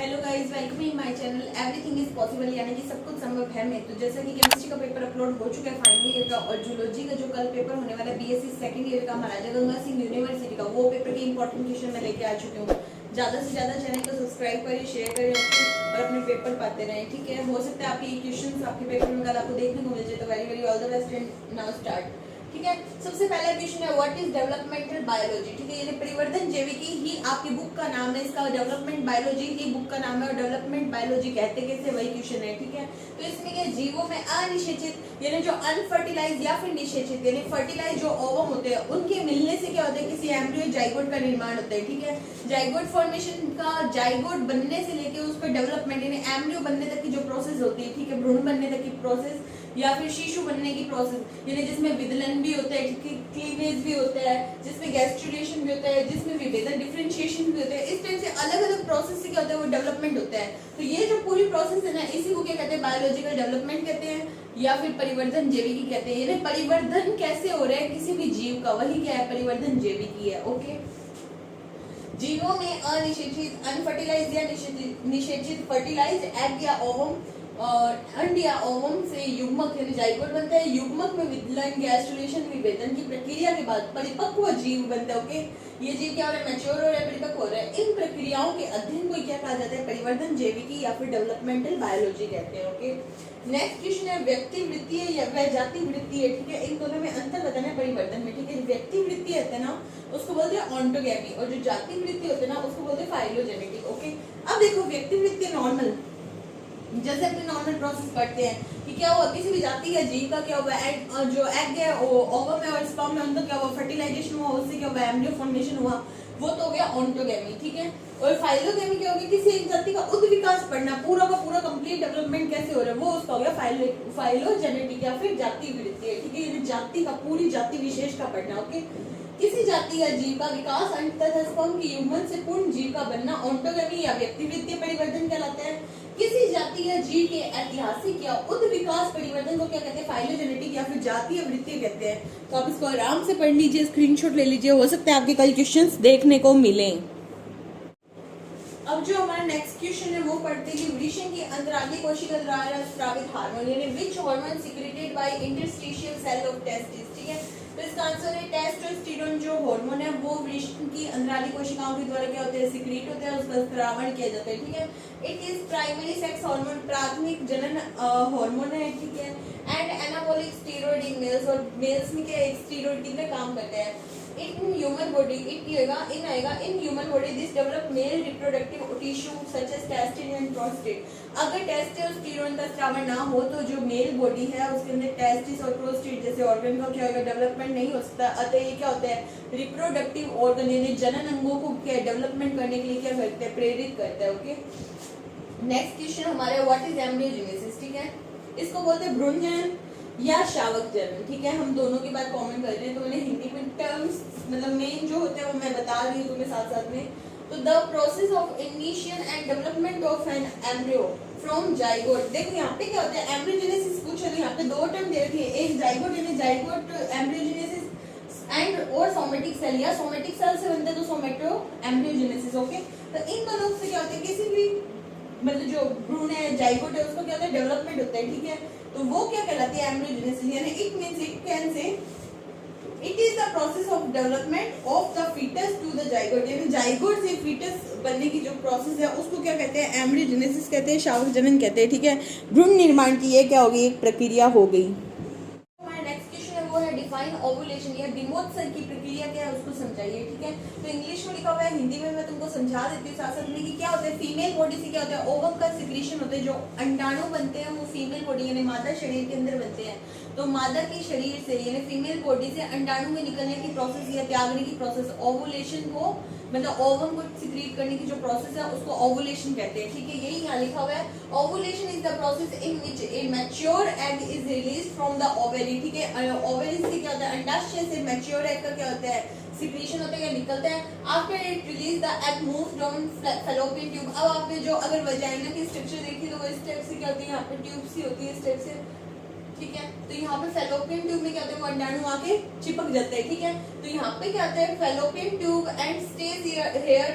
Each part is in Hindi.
Hello guys, welcome in my channel everything is possible, यानी कि सब कुछ संभव है में। तो जैसा कि केमिस्ट्री का पेपर अपलोड हो चुका है फाइनल ईयर का, और जूलॉजी का जो कल पेपर होने वाला है बीएससी सेकंड ईयर का महाराजा गंगा सिंह यूनिवर्सिटी का, वो पेपर के इंपॉर्टेंट क्वेश्चन मैं लेके आ चुकी हूँ। ज़्यादा से ज़्यादा चैनल को सब्सक्राइब करें, शेयर करें और अपने पेपर पाते रहें, ठीक है। हो सकता है आपके क्वेश्चन आपके पेपर में कल आपको देखने को मिल जाए। तो very very all the best and now start, ठीक है। सबसे पहला क्वेश्चन है व्हाट इज डेवलपमेंटल बायोलॉजी, ठीक है। ये परिवर्तन जैविकी ही आपकी बुक का नाम है, इसका डेवलपमेंट बायोलॉजी ही बुक का नाम है, और डेवलपमेंट बायोलॉजी कहते कैसे वही क्वेश्चन है, ठीक है। तो इसमें क्या, जीवों में अनिषेचित यानी जो अनफर्टिलाइज या फिर निषेचित यानी फर्टिलाइज जो ओवम होते हैं उनके मिलने से क्या होता है, किसी एम्ब्रियो जाइगोट का निर्माण होता है, ठीक है। जाइगोट फॉर्मेशन का, जाइगोट बनने से लेके उसका डेवलपमेंट यानी एम्ब्रियो बनने तक की जो प्रोसेस होती है, ठीक है, भ्रूण बनने तक की प्रोसेस या फिर शिशु बनने की प्रोसेस, यानी जिसमें विदलन भी होता है, क्लीवेज भी होता है, जिसमें गैस्ट्रुलेशन भी होता है, जिसमें विभेदन डिफरेंशिएशन भी होता है। इस टाइप से अलग अलग प्रोसेस से क्या होता है, वो डेवलपमेंट होता है। तो ये जो पूरी प्रोसेस है ना, इसी को क्या कहते हैं, बायोलॉजिकल डेवलपमेंट कहते हैं या फिर परिवर्धन जैविकी कहते हैं। यानी परिवर्धन कैसे हो रहा है किसी भी जीव का, वही क्या है, परिवर्धन जैविकी है। ओके, जीवों में अनिषेचित अनफर्टिलाइज या निषेचित फर्टिलाइज एग या ओवम और अंड या ओवम से युग्मक यानी जाइगोट बनता है। युग्मक में विदलन, गैस्ट्रुलेशन, विभेदन की प्रक्रिया के बाद परिपक्व जीव बनता है। ओके, ये जीव क्या हो रहा है, मैच्योर हो रहा है, परिपक्व हो रहा है। इन प्रक्रियाओं के अध्ययन को क्या कहा जाता है, परिवर्धन जैविकी या फिर डेवलपमेंटल बायोलॉजी कहते हैं। ओके, नेक्स्ट क्वेश्चन है व्यक्ति वृत्तीय या व जाति वृत्तीय, ठीक है। इन दोनों में अंतर बताना है परिवर्तन में, ठीक है। व्यक्ति वृत्तीय होता है ना, उसको बोलते हैं ऑन्टोगैमी, और जो जाति वृत्तीय होते हैं ना, उसको बोलते हैं फाइलोजेनेटिक। ओके, अब देखो व्यक्ति वृत्तीय नॉर्मल, जैसे अपने नॉर्मल प्रोसेस पढ़ते हैं कि क्या हुआ, किसी भी जाति या जीव का क्या हुआ, जो एग है वो ओवम में और स्पर्म में उनका क्या हुआ, फर्टिलाइजेशन हुआ, उससे क्या हुआ, एम्ब्रियो फॉर्मेशन हुआ, वो तो हो गया ऑन्टोगैमी, ठीक है। और फाइलोगैमी क्या होगी, किसी एक जाति का उद्विकास पढ़ना, पूरा का पूरा कंप्लीट डेवलपमेंट कैसे हो रहा है, वो उसका हो गया फाइलोजेनेटिक या फिर जाति वृत्तीय, ठीक है। ये जाति का, पूरी जाति विशेष का पढ़ना। ओके, किसी जाति या जीव का विकास अंततः स्पर्म की युग्मन से पूर्ण जीव का बनना ऑन्टोगैमी या व्यक्ति वृत्तीय परिवर्तन कहलाता है। किसी जाति या जीव के ऐतिहासिक या उद्विकास परिवर्तन को क्या कहते हैं, फाइलोजेनेटिक या फिर जातीय वृत्तीय कहते हैं। तो आप इसको आराम से पढ़ लीजिए, स्क्रीनशॉट ले लीजिए, हो सकता है आपके कल क्वेश्चंस देखने को मिले। अब जो हमारा नेक्स्ट क्वेश्चन है वो पढ़ते हैं कि वृषण की अंतराली कोशिका द्वारा स्रावित हार्मोन यानी which hormone secreted by interstitial cell of testis, ठीक है। तो इसका आंसर है टेस्टोस्टेरोन जो हार्मोन है वो वृषण की अंतराली कोशिकाओं के द्वारा क्या होते हैं, सिक्रेट होते हैं, उसका स्रावण किया जाता है, ठीक है। It is primary sex hormone, प्राथमिक जनन हार्मोन है, ठीक है। And anabolic steroid in males, और मेल्स में क्या एक स्टेरॉइड की तरह काम करते हैं। In human body, in human body this develop male reproductive tissue such as testes and prostate। अगर टेस्टोस्टेरोन का स्रावन ना हो तो जो मेल बॉडी है उसके अंदर टेस्टिस और प्रोस्टेट जैसे ऑर्गन का क्या होगा, डेवलपमेंट नहीं हो सकता। अतः ये क्या होता है, रिप्रोडक्टिव ऑर्गन यानी जनन अंगों को क्या डेवलपमेंट करने के लिए क्या करते हैं, प्रेरित करता है। ओके, नेक्स्ट क्वेश्चन हमारे व्हाट इज एम्ब्रियोजेनेसिस, ठीक है। इसको बोलते हैं भ्रूण जनन या शावक जनन, ठीक है। हम दोनों की बात कमेंट कर रहे हैं, तो मैंने हिंदी में टर्म्स मतलब मेन जो होते हैं वो मैं बता रही हूँ तुम्हें साथ साथ में। तो the process of initial and development of an embryo from zygote, देखो यहाँ पे क्या होता है, एम्ब्रियोजेनेसिस पूछा तो यहाँ पे दो टर्म दे रखी है, एक जाइगोट यानी जाइगोट एम्ब्रियोजेनेसिस एंड और सोमेटिक सेल या सोमेटिक सेल से बनता है तो सोमेटो एम्ब्रियोजेनेसिस। ओके, तो इन दोनों से क्या होता है, किसी भी मतलब जो भ्रूण है जाइगोट है उसको क्या होता है, डेवलपमेंट होता है, ठीक है। तो वो क्या कहलाती है, एम्ब्रियोजेनेसिस, यानी it means it can say it is the process of development of the foetus to the zygote, यानी जाइगोट से फीटस बनने की जो प्रोसेस है उसको क्या कहते हैं, एम्ब्रियोजेनेसिस कहते हैं, शावक जनन कहते हैं, ठीक है। भ्रूण निर्माण की ये क्या होगी, एक प्रक्रिया हो गई। वो है डिफाइन ओवुलेशन या डिमोत्सर्ग की प्रक्रिया क्या है उसको समझाइए, ठीक है। तो इंग्लिश में लिखा हुआ है, हिंदी में मैं तुमको समझा देती हूँ साथ साथ में कि क्या होता है, फीमेल बॉडी से क्या होता है, ओवम का सिक्रीशन होता है, जो अंडाणु बनते हैं वो फीमेल बॉडी यानी मादा शरीर के अंदर बनते हैं। तो मादा के शरीर से यानी फीमेल बॉडी से अंडाणु में निकलने की प्रोसेस या त्यागने की प्रोसेस, ओवुलेशन को मतलब ओवम को सिक्रीट करने की जो प्रोसेस है उसको ओवुलेशन कहते हैं, ठीक है। यही यहाँ लिखा हुआ है, ovulation is the process in which A mature egg is released from the ovary, ठीक है। ओवरी से क्या होता है, अंडाशय से मैच्योर एग का क्या होता है, सिक्रीशन होता है या निकलता है। After it release the egg moves down fallopian tube. अब आपने जो अगर वजाइना की स्ट्रक्चर देखी तो वो इस टाइप से क्या होती है, यहाँ पे ट्यूब सी होती है इस टाइप से, ठीक है। तो यहाँ पे फेलोपियन ट्यूब में क्या होता है, वो अंडाणु आके चिपक जाते हैं, ठीक है। तो यहाँ पे क्या होता है, fallopian tube and stage here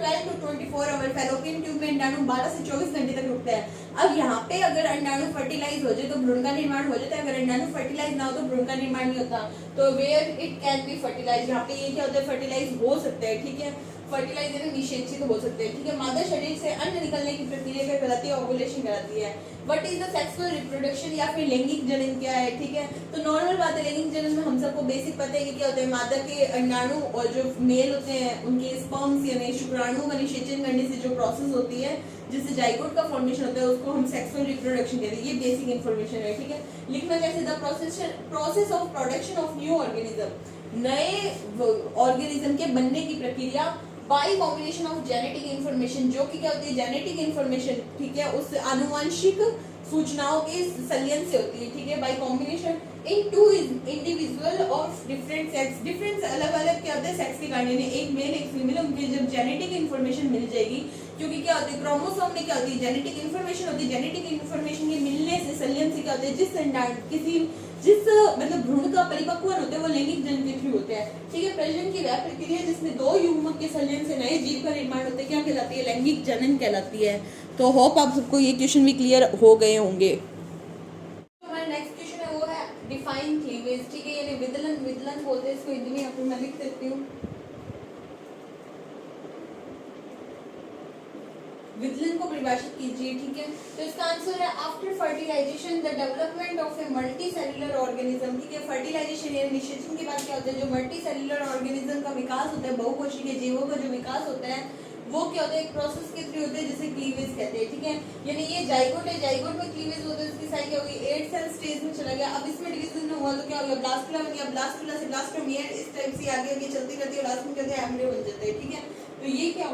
12 to 24 hour. Fallopian tube में अंडाणु 12 से 24 घंटे तक रुकता है। अब यहाँ पे अगर अंडाणु फर्टिलाइज हो जाए तो भ्रूण का निर्माण हो जाता है, अगर अंडाणु फर्टिलाइज ना हो तो भ्रूण का निर्माण नहीं होता। तो where it can be fertilise, यहाँ पे ये क्या होता है, फर्टिलाइज हो सकता है, ठीक है। फर्टिलाइज यानी निषेचित हो सकते हैं, ठीक है। मादा शरीर से अन्न निकलने की प्रक्रिया क्या कहलाती है, ओवुलेशन कहलाती है। What is the sexual reproduction, या फिर लैंगिक जनन क्या है, ठीक है। तो नॉर्मल बात है, लैंगिक जनन में हम सबको बेसिक पता है कि क्या होता है, मादा के अंडाणु और जो मेल होते हैं उनके स्पर्म्स यानी शुक्राणु का निषेचन करने से जो प्रोसेस होती है जिससे जाइगोट का फॉर्मेशन होता है उसको हम सेक्सुअल रिप्रोडक्शन कहते हैं। ये बेसिक इन्फॉर्मेशन है, ठीक है। लिखना कैसे, the process of production of new organism, नए ऑर्गेनिज्म के बनने की प्रक्रिया by combination of genetic information, जो कि क्या होती है, जेनेटिक इन्फॉर्मेशन, ठीक है, उस आनुवंशिक सूचनाओं के संलयन से होती है, ठीक है। By combination in two individual of different sex, different अलग अलग क्या होता है सेक्स के कारण, एक मेल एक फीमेल, उनकी जब जेनेटिक इन्फॉर्मेशन मिल जाएगी, क्योंकि क्या होती है क्रोमोसोम में क्या होती है, जेनेटिक इन्फॉर्मेशन होती है। जेनेटिक इन्फॉर्मेशन के मिलने से संलयन से क्या होता है, जिस मतलब भ्रूण का परिपक्वन होता है वो लैंगिक जनन के थ्रू होता है, ठीक है। प्रजनन की वह प्रक्रिया जिसमें दो युग्मक के संलयन से नए जीव का निर्माण होता है क्या कहलाती है, लैंगिक जनन कहलाती है। तो होप आप सबको ये क्वेश्चन भी क्लियर हो गए होंगे। हमारा नेक्स्ट क्वेश्चन है वो है डिफाइन क्लीवेज, ठीक है, यानी विदलन, विदलन बोलते हैं इसको हिंदी में, यहाँ पे मैं लिख देती हूँ। विदलन को परिभाषित कीजिए, ठीक है। तो इसका आंसर है after fertilisation the development of a multi cellular organism, ठीक है। फर्टिलाइजेशन यानी निषेचन के बाद क्या होता है, जो मल्टी सेलुलर ऑर्गेनिज्म का विकास होता है, बहुकोशिकीय जीवों का जो विकास होता है वो क्या होता है, एक प्रोसेस के थ्रू होता है जिसे क्लीवेज कहते हैं, ठीक है। यानी ये जाइगोट है, जाइगोट में क्लीवेज होता है, उसकी साइज क्या होगी, 8 सेल स्टेज में चला गया। अब इसमें डिवीजन हुआ तो क्या हो गया, ब्लास्टुला बन गया, ब्लास्टुला से ब्लास्टोमियर, इस टाइप से आगे आगे चलती रहती है, लास्ट में क्या होता है, एम्ब्रियो बन जाता है, ठीक है। तो ये क्या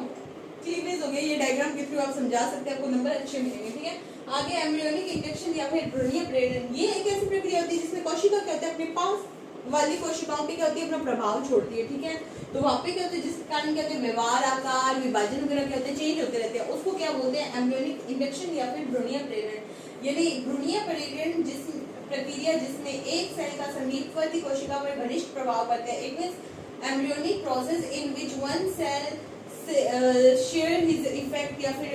क्लीवेज हो गया, ये डायग्राम के थ्रू आप समझा सकते हैं, आपको नंबर अच्छे मिलेंगे, ठीक है। आगे एम्ब्रियोनिक इंडक्शन या फिर भ्रूणीय प्रेरण, ये एक ऐसी प्रक्रिया होती है जिसमें कोशिका क्या होता है, अपने पास वाली कोशिकाओं पे क्या होती है, अपना प्रभाव छोड़ती है, ठीक है। तो वहाँ पे क्या होता है, जिसके कारण क्या होता है, व्यवहार, आकार, विभाजन वगैरह क्या होते हैं, चेंज होते रहते हैं, उसको क्या बोलते हैं, एम्ब्रियोनिक इंडक्शन या फिर भ्रूणीय प्रेरण। यानी भ्रूणीय प्रेरण जिस प्रक्रिया जिसमें एक सेल का समीपवर्ती कोशिका पर घनिष्ठ प्रभाव पड़ता है, it means embryonic process in which one cell share his effect, या फिर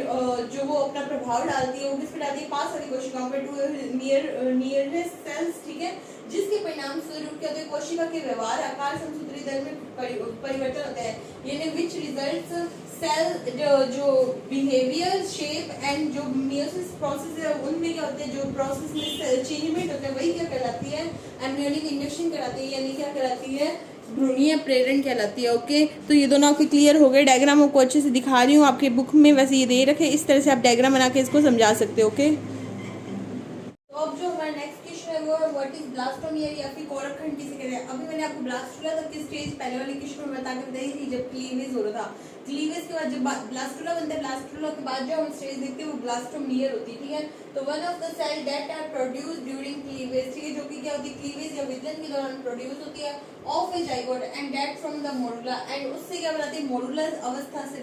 जो वो अपना प्रभाव डालती है वो किस पे डालती है, पास वाली कोशिकाओं पे, टू नियरेस्ट सेल्स, ठीक है। जिसके परिणाम स्वरूप क्या होता है, कोशिका के व्यवहार, आकार, समसूत्री दल में परिवर्तन होता है, यानी विच रिजल्ट्स सेल जो बिहेवियर, शेप एंड जो मियोसिस प्रोसेस है उनमें क्या होते हैं, जो प्रोसेस में चेंजमेंट होता है वही क्या कहलाती है, एम्ब्रियोनिक इंडक्शन कहलाती है, यानी क्या कहलाती है, भ्रूणीय प्रेरण कहलाती है। ओके, तो ये दोनों आपके क्लियर हो गए। डायग्राम आपको अच्छे से दिखा रही हूँ, आपके बुक में वैसे ये दे रखे, इस तरह से आप डायग्राम बना के इसको समझा सकते हो। ओके, तो अब जो हमारा नेक्स्ट क्वेश्चन है वो है व्हाट इज ब्लास्टोमियर या फिर कोरकखंड किसे कहते हैं। अभी मैंने आपको ब्लास्टुला तक की स्टेज पहले वाले क्वेश्चन में बता के बताई थी, जब क्लीवेज हो रहा था। क्लीवेज के बाद जब ब्लास्टुला बनता है, ब्लास्टुला के बाद जो हम स्टेज देखते हैं वो ब्लास्टोमियर होती है, ठीक है। तो one of the cell that are produced during cleavage, ठीक है, जो कि क्या होती है, क्लीवेज या विदलन के दौरान प्रोड्यूस होती है of A zygote and that from the morula, and उससे क्या बनाती है, मोरुलर अवस्था से,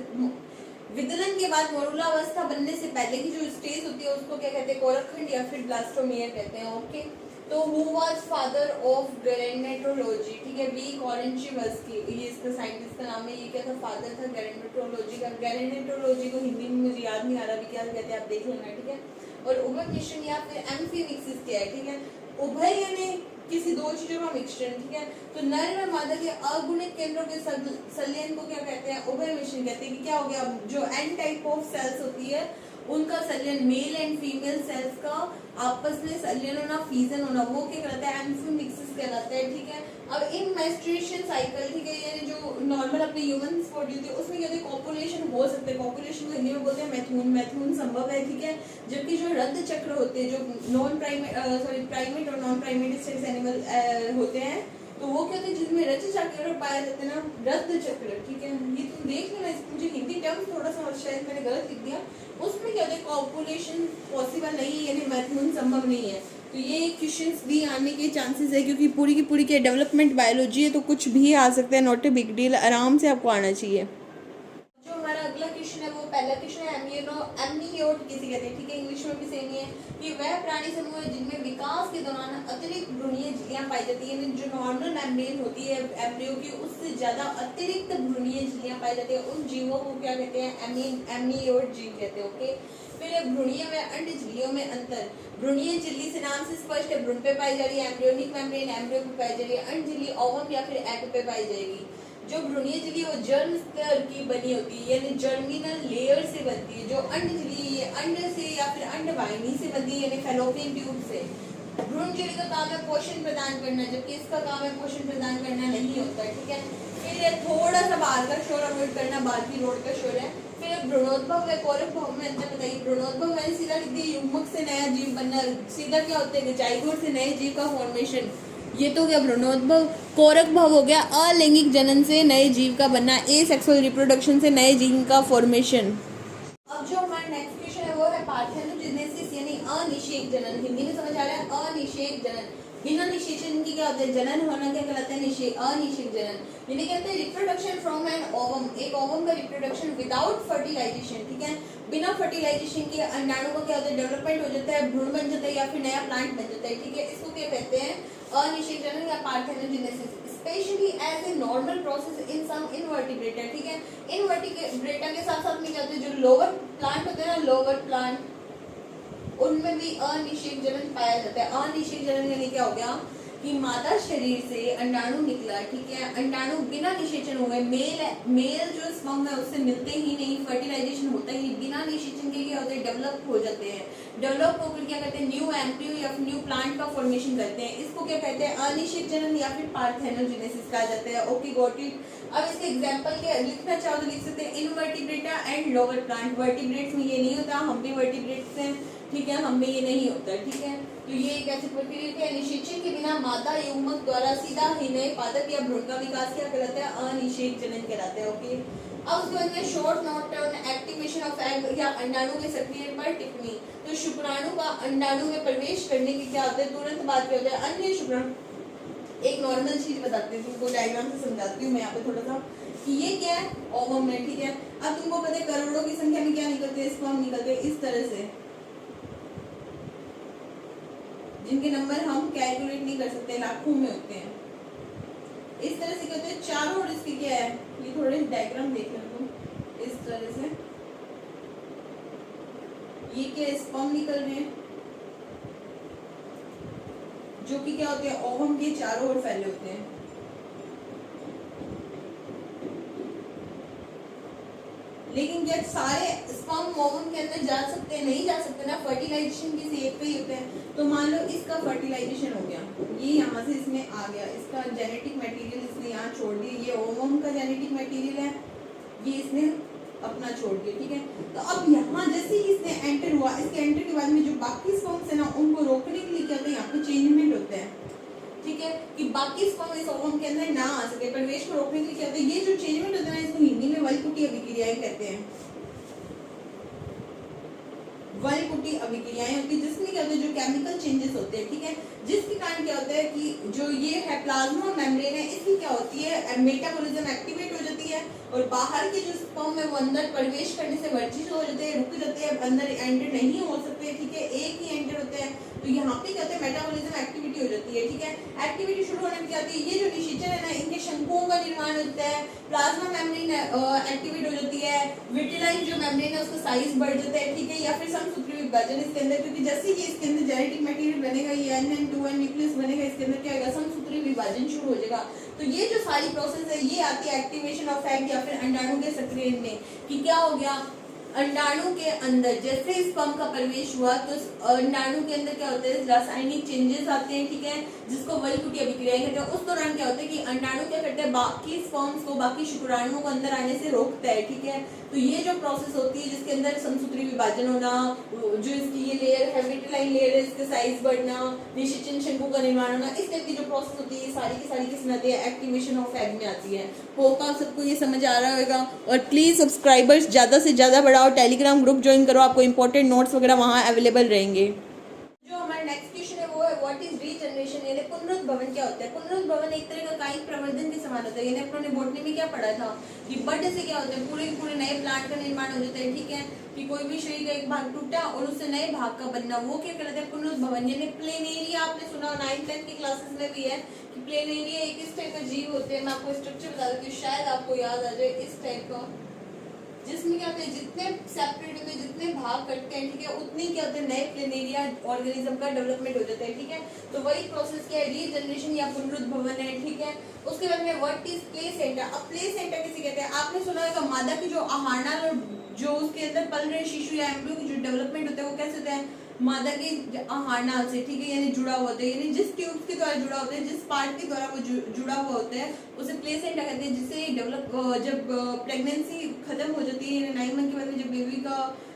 विदलन के बाद मोरुला अवस्था बनने से पहले की जो स्टेज होती है उसको क्या कहते हैं, कोरकखंड या फिर ब्लास्टोमियर कहते हैं। ओके, तो हु वाज फादर ऑफ गैरेनेटोलॉजी, ठीक है, वी कॉरेंशिवस्की, ये इसका साइंटिस्ट का नाम है। ये क्या था, फादर था गैरेनेटोलॉजी का। गैरेनेटोलॉजी को हिंदी में मुझे याद नहीं आ रहा अभी क्या कहते हैं, आप देख लेना, ठीक है। और उभय मिश्रण या फिर एम्फीमिक्सिस क्या है, ठीक है। उभय यानी किसी दो चीजों का मिश्रण, ठीक है। तो नर व मादा के अगुणित केंद्रों के संलयन को क्या कहते हैं, उभय मिश्रण कहते हैं। कि क्या हो गया, जो एन टाइप ऑफ सेल्स होती है उनका संलयन, मेल एंड फीमेल सेल्स का आपस में संलयन होना, फ्यूजन होना, वो क्या कहलाता है, एम्फीमिक्सिस कहलाता है, ठीक है। अब इन मेंस्ट्रुएशन साइकिल, ठीक है, यानी जो नॉर्मल अपने ह्यूमन बॉडी होती है उसमें क्या होता है, कॉपुलेशन हो सकता है। कॉपुलेशन को हिंदी में बोलते हैं मैथून, मैथून संभव है, ठीक है। जबकि जो रक्त चक्र होते हैं, जो नॉन प्राइमेट प्राइमेट और नॉन प्राइमेट सेक्स एनिमल होते हैं, तो वो क्या होते हैं जिसमें रक्त चक्र पाया जाता है ना, रक्त चक्र, ठीक है। ये तुम देख लेना, मुझे हिंदी टर्म थोड़ा सा शायद मैंने गलत लिख दिया। उसमें क्या होता है, कॉपुलेशन पॉसिबल नहीं है, यानी मैथून संभव नहीं है। तो ये क्वेश्चंस भी आने के चांसेस है, क्योंकि पूरी की पूरी क्या डेवलपमेंट बायोलॉजी है, तो कुछ भी आ सकता है, नॉट ए बिग डील, आराम से आपको आना चाहिए। जो हमारा अगला क्वेश्चन है वो पहला क्वेश्चन है एमीनियोट किसे कहते हैं, ठीक है, इंग्लिश में भी सेम ही है कि वह प्राणी समूह है जिनमें विकास के दौरान अतिरिक्त भ्रूणीय झिल्लियां पाई जाती है, जो नॉर्मल मेम्ब्रेन होती है एम्ब्रियो की उससे ज्यादा अतिरिक्त भ्रूणीय झिल्लियां पाई जाती है, उन जीवों को क्या कहते हैं, एमनियोट जीव कहते हैं। ओके, फिर भ्रूणीय व अंड झिल्लियों में अंतर। भ्रूणीय झिल्ली से नाम से स्पष्ट है, भ्रूण पे पाई जा रही है, एम्ब्रियोनिक मेम्ब्रेन एम्ब्रियो पे पाई जा रही है, अंड झिल्ली ओवम या फिर एग पे पाई जाएगी। जो भ्रूणीय झिल्ली वो जर्म स्तर की बनी होती है, यानी जर्मिनल लेयर से बनती है। जो अंड झिल्ली ये अंड से या फिर अंडवाहिनी से बनती है, यानी फैलोपियन ट्यूब से। भ्रूण झिल्ली का काम है पोषण प्रदान करना, जबकि इसका काम है पोषण प्रदान करना नहीं होता, ठीक है। फिर थोड़ा सा बाहर का शोर अवॉइड करना, बाहर की रोड का शोर है। फिर भ्रूणोद्भव व कोरकभव में अंतर बताइए। भ्रूणोद्भव मैंने सीधा लिख दिया, युग्मक से नया जीव बनना। सीधा क्या होता है, जाइगोट से नए जीव का फॉर्मेशन, ये तो क्या भ्रूणोद्भव। कोरकभव हो गया अलैंगिक जनन से नए जीव का बनना, एसेक्सुअल रिप्रोडक्शन से नए जीव का फॉर्मेशन। अब जो हमारा नेक्स्ट क्वेश्चन है वो है पार्थेनोजेनेसिस यानी अनिषेक जनन। हिंदी में समझ आ रहा है, अनिषेक जनन। बिना निषेचन की क्या होता है, जनन होना क्या कहलाता है, अनिषेक जनन। यानी कहते हैं रिप्रोडक्शन फ्रॉम एन ओवम, एक ओवम का रिप्रोडक्शन विदाउट फर्टिलाइजेशन, ठीक है, बिना फर्टिलाइजेशन के अंडाणु का क्या होता है, डेवलपमेंट हो जाता है, भ्रूण बन जाता है या फिर नया प्लांट बन जाता है, ठीक है। इसको क्या कहते हैं, अनिषेक जनन या parthenogenesis, especially as a normal process in some invertebrata, ठीक है। इनवर्टिब्रेटा के साथ साथ में क्या होता है, जो लोअर प्लांट होते हैं ना, लोअर प्लांट, उनमें भी अनिषेक जनन पाया जाता है। अनिषेक जनन यानी क्या हो गया कि मादा शरीर से अंडाणु निकला, ठीक है, अंडाणु बिना निषेचन हुए, मेल जो स्पर्म है उससे मिलते ही नहीं, फर्टिलाइजेशन होता ही नहीं, बिना निषेचन के क्या होते हैं, डेवलप हो जाते हैं। डेवलप होकर क्या करते हैं, न्यू एम्ब्रियो या न्यू प्लांट का फॉर्मेशन करते हैं। इसको क्या कहते हैं, अनिषेक जनन या फिर पार्थेनोजेनेसिस कहा जाता है। Okay got it. अब इसके एग्जांपल के लिखना चाहो तो लिख सकते हैं, Invertebrata and lower plant. Vertebrates में ये नहीं होता, हम भी वर्टिब्रेट्स हैं, ठीक है, हम में ये नहीं होता, ठीक है। तो ये एक ऐसी प्रक्रिया है, निषेचन के बिना मादा युग्मक द्वारा सीधा ही नए पादप या भ्रूण का विकास क्या कहलाता है, अनिषेक जनन कहलाता है। ओके, अब उसके बाद में short note on activation of egg या अंडाणु के सक्रियण पर टिप्पणी। तो शुक्राणु का अंडाणु में प्रवेश करने की क्या होता है, तुरंत बाद क्या होता है, अन्य शुक्राणु। एक नॉर्मल चीज बताती हूँ तुमको, डायग्राम से समझाती हूँ मैं यहाँ पे थोड़ा सा कि ये क्या है, ओवम में, ठीक है। अब तुमको पता है करोड़ों की संख्या में क्या निकलते हैं, स्पर्म निकलते हैं इस तरह से, जिनके नंबर हम कैलकुलेट नहीं कर सकते, लाखों में होते हैं। इस तरह से कहते हैं चारों, और इसकी क्या है, ये थोड़े डायग्राम देख लो तुम, इस तरह से ये क्या स्पर्म निकल रहे हैं, जो कि क्या होते हैं, ओवम के चारों ओर फैले होते हैं। लेकिन क्या सारे स्पर्म ओवम के अंदर जा सकते हैं, नहीं जा सकते ना, फर्टिलाइजेशन किसी एक पे ही होता है। तो मान लो इसका फर्टिलाइजेशन हो गया, ये यहाँ से इसमें आ गया, इसका जेनेटिक मटेरियल इसने यहाँ छोड़ दिया, ये ओवम का जेनेटिक मटेरियल है, ये इसने अपना छोड़ दिया, ठीक है। तो अब यहाँ जैसे ही इसने एंटर हुआ, इसके एंटर के बाद में जो बाकी स्पर्म्स है ना, उनको रोकने के लिए क्या होता है, यहाँ पे चेंजमेंट होता है, ठीक है, कि बाकी स्पर्म इस ओवम के अंदर ना आ सके। प्रवेश को रोकने के लिए क्या होता है, ये जो चेंजमेंट होता है ना, इसको हिंदी में वलकुटी अभिक्रियाएं कहते हैं। वलकुटी अभिक्रियाएं होती है, जिसमें क्या होता है, जो केमिकल चेंजेस होते हैं, ठीक है, जिसके कारण क्या होता है कि जो ये है प्लाज्मा मेम्ब्रेन है, इसकी क्या होती है, मेटाबॉलिज्म एक्टिवेट हो जाती है, और बाहर के जो स्पर्म है वो अंदर प्रवेश करने से वर्जित हो जाते हैं, रुक जाते हैं, अंदर एंटर नहीं हो सकते, ठीक है, एक ही एंटर होते हैं। तो यहाँ पे क्या होता है, मेटाबॉलिज्म एक्टिविटी हो जाती है, ठीक है। एक्टिविटी शुरू होने में क्या होती है, ये जो निषेचन है ना, इनके शंकुओं का निर्माण होता है, प्लाज्मा मेम्ब्रेन एक्टिवेट हो जाती है, विटिलाइन जो मेम्ब्रेन है उसका साइज बढ़ जाता है, ठीक है, या फिर समसूत्री विभाजन इसके अंदर, क्योंकि जैसे ही इसके अंदर जेनेटिक मटेरियल बनेगा, ये N2N न्यूक्लियस बनेगा, इसके अंदर क्या होगा, समसूत्री विभाजन शुरू हो जाएगा। तो ये जो सारी प्रोसेस है ये आती है एक्टिवेशन ऑफ एग या फिर अंडाणु के सक्रियण में, कि क्या हो गया, अंडाणु के अंदर जैसे स्पर्म का प्रवेश हुआ तो अंडाणु के अंदर क्या होता है, रासायनिक चेंजेस आते हैं, ठीक है, जिसको वलकुटी अभिक्रिया कहते हैं। उस दौरान क्या होता है कि अंडाणु क्या करते हैं, बाकी स्पर्म्स को, बाकी शुक्राणुओं को अंदर आने से रोकता है, ठीक है। तो ये जो प्रोसेस होती है जिसके अंदर समसूत्री विभाजन होना, जो इसकी ये लेयर है, विटिलाइन लेयर है, इसका साइज बढ़ना, निषेचन शंकु का निर्माण होना, इस टाइप की जो प्रोसेस होती है सारी की सारी किसमें आती है, एक्टिवेशन ऑफ एग में आती है। होप आप सबको ये समझ आ रहा होगा। और प्लीज सब्सक्राइबर्स ज्यादा से ज्यादा बढ़ाओ, टेलीग्राम ग्रुप ज्वाइन करो, आपको इंपॉर्टेंट नोट्स वगैरह वहाँ अवेलेबल रहेंगे। जो हमारा नेक्स्ट क्वेश्चन है वो है व्हाट इज रीजनरेशन, यानी पुनरुद्भवन क्या क्या होता है? पुनरुद्भवन एक तरह का कायिक प्रवर्धन के समान होता है। यानी अपनों ने बॉटनी में क्या पढ़ा था कि बड से क्या होता है, पूरे के पूरे नए प्लांट का निर्माण हो जाता है, ठीक है, कि कोई भी शरीर का एक भाग टूटा और उससे नए भाग का बनना, वो क्या कहलाता है? पुनरुद्भवन। यानी प्लेनेरिया आपने सुना 9th-10th की क्लासेस में भी है कि प्लेनेरिया एक इस टाइप का जीव होते हैं। मैं आपको स्ट्रक्चर बता देती हूँ, शायद आपको याद आ जाए, इस टाइप का, जिसमें क्या होता है, जितने सेपरेट होते हैं, जितने भाग कटते हैं, ठीक है, उतनी क्या होता है, नए प्लेनेरिया ऑर्गेनिज्म का डेवलपमेंट हो जाता है, ठीक है। तो वही प्रोसेस क्या है, रीजनरेशन या पुनरुद्भवन है, ठीक है। उसके बाद में व्हाट इज प्लेसेंटा। अब प्लेसेंटा किसे कहते हैं? आपने सुना होगा मादा की जो आहारनाल और जो उसके अंदर पल रहे शिशु या एम्ब्रियो की जो डेवलपमेंट होता है वो कैसे होता है? मादा के आहारनाल से, ठीक है, यानी जुड़ा हुआ होता है, यानी जिस ट्यूब के द्वारा जुड़ा होता है, जिस पार्ट के द्वारा वो जुड़ा हुआ होता है उसे प्लेसेंटा कहते हैं। जिससे डेवलप जब प्रेगनेंसी खत्म हो जाती है 9 मंथ के बाद में, जब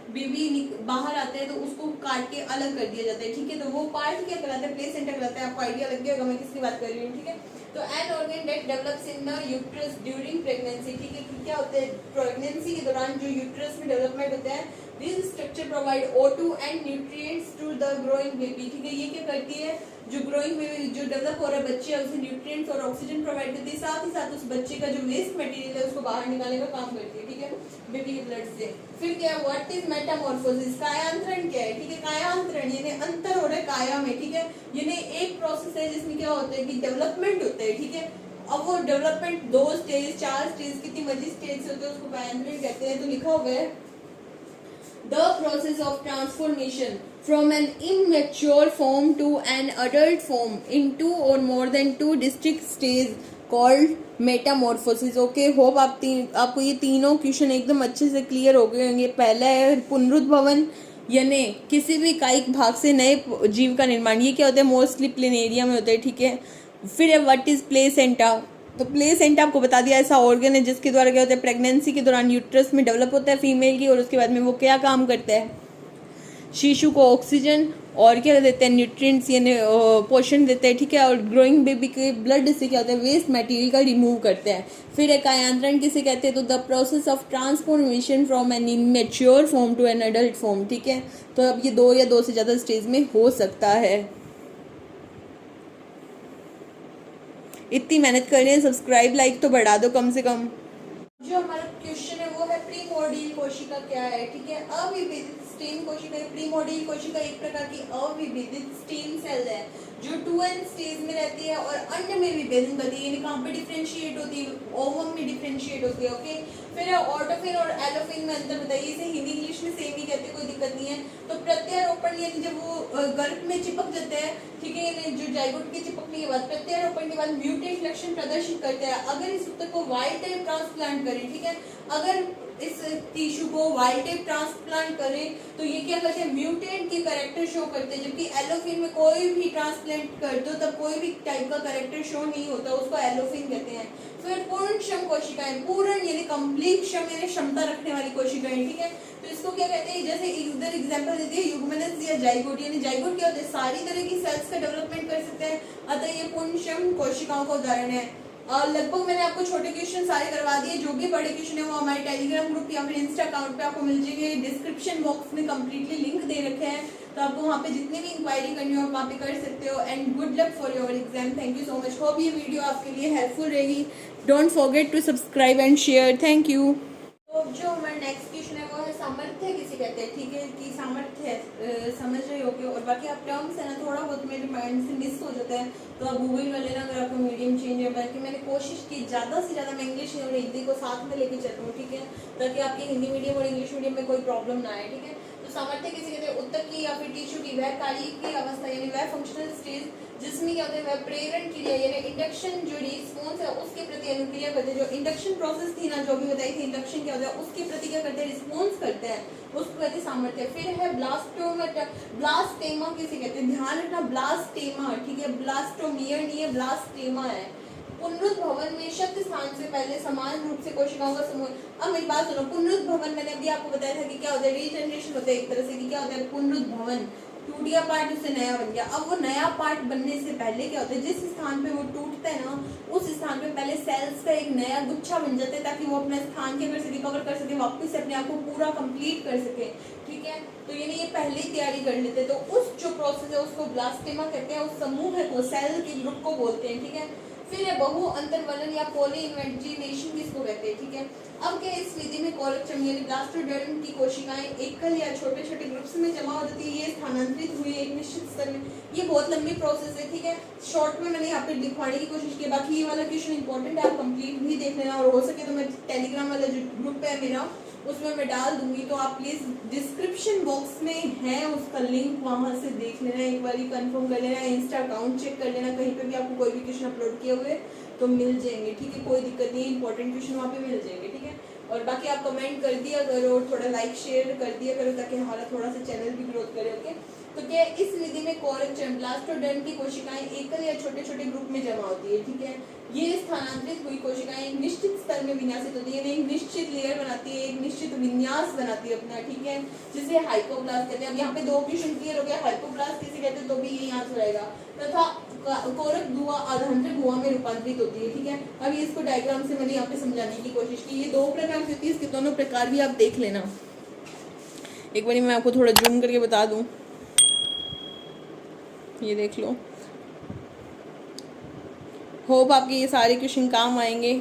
बेबी बाहर आता है तो उसको काट के अलग कर दिया जाता है, ठीक है। तो वो पार्ट क्या कहलाता है? प्लेसेंटा कहलाता है। आपको आइडिया लग गया होगा मैं किसकी बात कर रही हूँ, ठीक है। तो an organ that develops in the uterus during pregnancy, ठीक है, कि क्या होता है प्रेगनेंसी के दौरान जो यूट्रस में डेवलपमेंट होता है, this structure provide O2 and nutrients to the growing baby, ठीक है। ये क्या करती है, जो ग्रोइंग बेबी जो डेवलप हो रहा है बच्चे है उसे न्यूट्रिएंट्स और ऑक्सीजन प्रोवाइड करती है, साथ ही साथ उस बच्चे का जो वेस्ट मटेरियल है उसको बाहर निकालने का काम करती है, ठीक है, बेबी के ब्लड से। फिर क्या है, व्हाट इज मेटामॉर्फोसिस, कायांतरण क्या है, ठीक है। कायांतरण यानी अंतर हो रहा है काया में, ठीक है, यानी एक प्रोसेस है जिसमें क्या होता है कि डेवलपमेंट होता है, ठीक है। अब वो डेवलपमेंट 2 स्टेज 4 स्टेज कितनी मर्जी स्टेज से होते हैं उसको कायांतरण कहते हैं। तो लिखा हुआ है the process of transformation from an immature form to an adult form in 2 or more than 2 distinct stages called metamorphosis। Okay, hope आपको ये तीनों क्वेश्चन एकदम अच्छे से क्लियर हो गए होंगे। पहला है पुनरुद्भवन, यानी किसी भी कायिक भाग से नए जीव का निर्माण, ये क्या होता है, मोस्टली प्लेनेरिया में होता है, ठीक है। फिर है व्हाट इज प्लेसेंटा। तो प्लेसेंटा आपको बता दिया ऐसा ऑर्गन है जिसके द्वारा क्या होता है, प्रेगनेंसी के दौरान यूट्रस में डेवलप होता है फीमेल की, और उसके बाद में वो क्या काम करता है, शिशु को ऑक्सीजन और क्या देते हैं, न्यूट्रिएंट्स यानी पोषण देते हैं, ठीक है। और ग्रोइंग बेबी के ब्लड से क्या होता है, वेस्ट मटेरियल का रिमूव करते हैं। फिर एक कायांतरण किसे कहते हैं, तो the process of transformation from an immature form to an adult form, ठीक है। तो अब ये 2 या 2 से ज़्यादा स्टेज में हो सकता है। इतनी मेहनत कर रहे हैं, सब्सक्राइब लाइक तो बढ़ा दो कम से कम। जो हमारा क्वेश्चन है वो है प्रीमोर्डियल कोशिका क्या है, ठीक है। अविभेदित स्टेम कोशिका, प्रीमोर्डियल कोशिका एक प्रकार की अविभेदित स्टेम सेल है जो 2n स्टेज में रहती है और अन्य में विभेदन करती है, यानी कहाँ पे डिफरेंशिएट होती है, ओवम में डिफरेंशिएट होती है, ओके। फिर ऑटोफिन और एलोफिन में अंतर बताइए, इसे हिंदी इंग्लिश में सेम ही कहते हैं, कोई दिक्कत नहीं है। तो प्रत्यारोपण यानी जब वो गर्भ में चिपक जाते हैं, ठीक है, यानी जो जाइगोट के चिपकने के बाद प्रत्यारोपण के बाद म्यूटेंट लक्षण प्रदर्शित करते हैं अगर इस उत्तक को वाइल्ड टाइप ट्रांसप्लांट करें, ठीक है। अगर इस टिश्यू को वाइल्ड टाइप ट्रांसप्लांट करें तो ये क्या करते हैं, म्यूटेंट के कैरेक्टर शो करते हैं, जबकि एलोफिन में कोई भी ट्रांसप्लांट कर दो तब कोई भी टाइप का कैरेक्टर शो नहीं होता, उसको एलोफिन कहते हैं। फिर पूर्ण क्षम कोशिकाएं, पूर्ण यानी कंप्लीट क्षम यानी क्षमता रखने वाली कोशिकाएं, ठीक है। तो इसको क्या कहते हैं, जैसे इधर एग्जांपल देती है युग्मनज या जाइगोट, यानी जाइगोट क्या होता है, सारी तरह की सेल्स का डेवलपमेंट कर सकते हैं, अतः ये पूर्ण क्षम कोशिकाओं का उदाहरण है। लगभग मैंने आपको छोटे क्वेश्चन सारे करवा दिए, जो भी बड़े क्वेश्चन है वो हमारे टेलीग्राम ग्रुप या फिर इंस्टा अकाउंट पे आपको मिल जाएंगे। डिस्क्रिप्शन बॉक्स में कम्प्लीटली लिंक दे रखे हैं, तो आपको वहाँ पे जितनी भी इंक्वायरी करनी हो आप वहाँ पे कर सकते हो। And good luck for your exam. Thank you so much. Hope ये वीडियो आपके लिए हेल्पफुल रहेगी। Don't forget to subscribe and share. Thank you. तो जो हमारा नेक्स्ट क्वेश्चन है वो है सामर्थ्य किसे कहते हैं, ठीक है, कि सामर्थ्य समझ रहे हो क्या। और बाकी आप टर्म्स है ना थोड़ा बहुत मेरे माइंड से मिस हो जाता है तो आप गूगल कर लेना अगर आपका मीडियम चेंज है। बाकी मैंने कोशिश की ज़्यादा से ज़्यादा मैं इंग्लिश और हिंदी को साथ में लेके चल रहा हूँ, ठीक है, ताकि आपके हिंदी मीडियम और इंग्लिश मीडियम में कोई प्रॉब्लम ना आए, ठीक है। तो सामर्थ्य किसे कहते हैं, उत्तक की या फिर टिश्यू की वह कार्य की अवस्था यानी वह फंक्शनल स्टेज जिसमें क्या होता है वह प्रेरण क्रिया यानी इंडक्शन जो रिस्पॉन्स है उसके प्रति अनुक्रिया करते हैं। जो इंडक्शन प्रोसेस थी ना जो भी बताई थी, इंडक्शन क्या होता है उसके प्रति क्या करते हैं, रिस्पॉन्स करते हैं, उसको कहते हैं सामर्थ्य। फिर है ब्लास्टोमेटा, ब्लास्टेमा किसे कहते हैं, ध्यान रखना ब्लास्टेमा, ठीक है, ब्लास्टोमियर नहीं है, ब्लास्टेमा है। पुनरुद्भवन में शक्ति स्थान से पहले समान रूप से कोशिकाओं का समूह। अब मेरी बात सुनो, पुनरुद्भवन मैंने अभी आपको बताया था कि क्या होता है, रीजनरेशन होता है एक तरह से, कि क्या होता है पुनरुद्भवन, टूट गया पार्ट, उससे नया बन गया। अब वो नया पार्ट बनने से पहले क्या होता है, जिस स्थान पे वो टूटता है ना, उस स्थान पे पहले सेल्स का एक नया गुच्छा बन जाता है, ताकि वो अपने स्थान के अगर रिकवर कर सके, वापस से अपने आप को पूरा कंप्लीट कर सके। ठीक है, तो ये पहले ही तैयारी कर लेते हैं। तो उस जो प्रोसेस है उसको ब्लास्टेमा कहते हैं, उस समूह को, सेल के ग्रुप को बोलते हैं। ठीक है, फिर है बहु अंतर्वलन या पॉली इन्वेंटिनेशन किसको कहते हैं। ठीक है, अब क्या इस विधि में कोलेक्शन यानी ब्लास्टोडर्म की कोशिकाएं एकल या छोटे छोटे ग्रुप्स में जमा हो जाती है, ये स्थानांतरित हुई एक निश्चित स्तर में। ये बहुत लंबी प्रोसेस है। ठीक है, शॉर्ट में मैंने यहाँ पे दिखाने की कोशिश की, बाकी ये वाला क्वेश्चन इंपॉर्टेंट है, आप कंप्लीट भी देख लेना, और हो सके तो मैं टेलीग्राम वाला जो ग्रुप है मेरा उसमें मैं डाल दूंगी, तो आप प्लीज डिस्क्रिप्शन बॉक्स में है उसका लिंक, वहां से देख लेना, एक बार कंफर्म कर लेना, इंस्टा अकाउंट चेक कर लेना, कहीं पे भी आपको कोई भी क्वेश्चन अपलोड किए हुए तो मिल जाएंगे। ठीक है, कोई दिक्कत नहीं, इंपॉर्टेंट क्वेश्चन वहाँ पे मिल जाएंगे। ठीक है, और बाकी आप कमेंट कर दिया करो, थोड़ा लाइक शेयर कर दिया करो, ताकि हमारा थोड़ा सा चैनल भी ग्रोथ करे। ओके, तो क्या इस विधि में कोलेक्शन ब्लास्टोडर्म की कोशिकाएं एकल या छोटे छोटे ग्रुप में जमा होती है। ठीक है, ये स्थानांतरित हुई कोशिकाएं एक निश्चित स्तर में विन्यासित होती है, एक निश्चित लेयर बनाती है, एक निश्चित विन्यास बनाती है अपना। ठीक है, जिसे हाइपोब्लास्ट कहते हैं। अब यहाँ पे दो क्वेश्चन क्लियर हो गया, हाइपोब्लास्ट किसे कहते हैं, तो भी यही आंसर आएगा। तथा कोरक धुआं आधांतरिक धुआं में रूपांतरित होती है। ठीक है, अभी इसको डायग्राम से मैंने यहाँ पे समझाने की कोशिश की। ये दो प्रकार की होती है, इसके दोनों प्रकार भी आप देख लेना। एक बार मैं आपको थोड़ा जूम करके बता दूं, ये देख लो। होप आपके ये सारे क्वेश्चन काम आएंगे।